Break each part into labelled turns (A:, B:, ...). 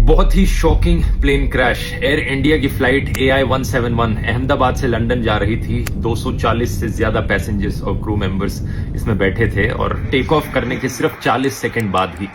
A: बहुत ही shocking plane crash. Air India की फ्लाइट AI-171 अहमदाबाद से लंदन जा रही थी। 240 से ज्यादा पैसेंजर्स और क्रू मेंबर्स इसमें बैठे थे और टेक ऑफ करने के सिर्फ 40 सेकंड बाद ही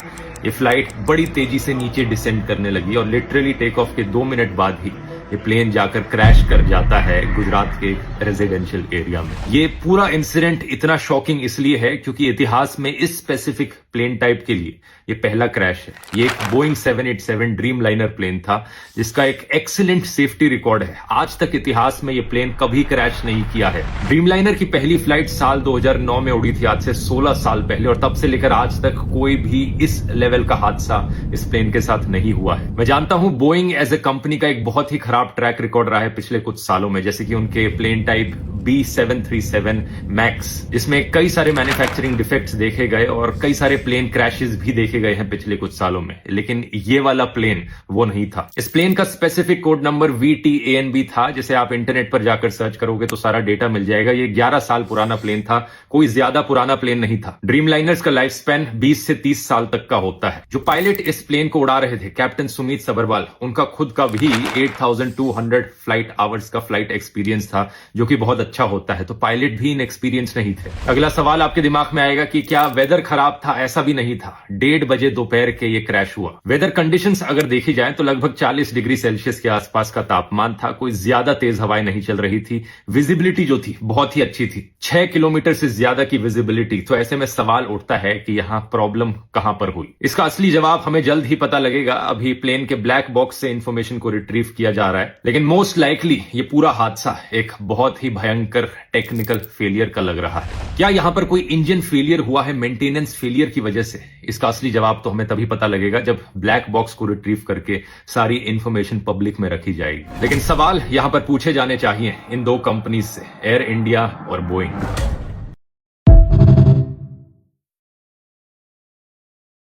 A: ये फ्लाइट बड़ी तेजी से नीचे डिसेंड करने लगी और लिटरली टेक ऑफ के 2 मिनट बाद ही ये प्लेन जाकर क्रैश कर जाता है गुजरात के रेजिडेंशियल एरिया में। ये पूरा इंसिडेंट इतना शॉकिंग इसलिए है क्योंकि इतिहास में इस स्पेसिफिक प्लेन टाइप के लिए ये पहला क्रैश है। ये एक बोइंग 787 ड्रीम लाइनर प्लेन था जिसका एक एक्सीलेंट सेफ्टी रिकॉर्ड है। आज तक इतिहास में ये प्लेन कभी क्रैश नहीं किया है। ड्रीम लाइनर की पहली फ्लाइट साल 2009 में उड़ी थी, आज से 16 साल पहले, और तब से लेकर आज तक कोई भी इस लेवल का हादसा इस प्लेन के साथ नहीं हुआ है। मैं जानता हूं बोइंग एज ए कंपनी का एक बहुत ही खराब ट्रैक रिकॉर्ड रहा है पिछले कुछ सालों में, जैसे कि उनके प्लेन टाइप B737 मैक्स, इसमें कई सारे मैन्युफैक्चरिंग डिफेक्ट्स देखे गए और कई सारे प्लेन क्रैशेस भी देखे गए हैं पिछले कुछ सालों में, लेकिन ये वाला प्लेन वो नहीं था। इस प्लेन का स्पेसिफिक कोड नंबर VTANB था, जिसे आप इंटरनेट पर जाकर सर्च करोगे तो सारा डेटा मिल जाएगा। ये 11 साल पुराना प्लेन था, कोई ज्यादा पुराना प्लेन नहीं था। ड्रीम लाइनर्स का लाइफ स्पैन 20 से 30 साल तक का होता है। जो पायलट इस प्लेन को उड़ा रहे थे, कैप्टन सुमित सबरवाल, उनका खुद का भी 8200 फ्लाइट आवर्स का फ्लाइट एक्सपीरियंस था, जो कि बहुत अच्छा होता है, तो पायलट भी इनएक्सपीरियंस नहीं थे। अगला सवाल आपके दिमाग में आएगा कि क्या वेदर खराब था? ऐसा भी नहीं था। 1:30 बजे दोपहर के ये क्रैश हुआ। वेदर कंडीशंस अगर देखी जाए तो लगभग 40 डिग्री सेल्सियस के आसपास का तापमान था। कोई ज्यादा तेज हवाएं नहीं चल रही थी। विजिबिलिटी जो थी बहुत ही अच्छी थी, 6 किलोमीटर से ज्यादा की विजिबिलिटी। तो ऐसे में सवाल उठता है कि यहां प्रॉब्लम कहां पर हुई। इसका असली जवाब हमें जल्द ही पता लगेगा। अभी प्लेन के ब्लैक बॉक्स से इंफॉर्मेशन को रिट्रीव किया जा रहा है, लेकिन मोस्ट लाइकली ये पूरा हादसा एक बहुत ही भयंकर टेक्निकल फेलियर का लग रहा है। क्या यहां पर कोई इंजन फेलियर हुआ है मेंटेनेंस फेलियर की वजह से? इसका असली जवाब तो हमें तभी पता लगेगा जब ब्लैक बॉक्स को रिट्रीव करके सारी इंफॉर्मेशन पब्लिक में रखी जाएगी। लेकिन सवाल यहां पर पूछे जाने चाहिए इन दो कंपनीज से, एयर इंडिया और बोइंग।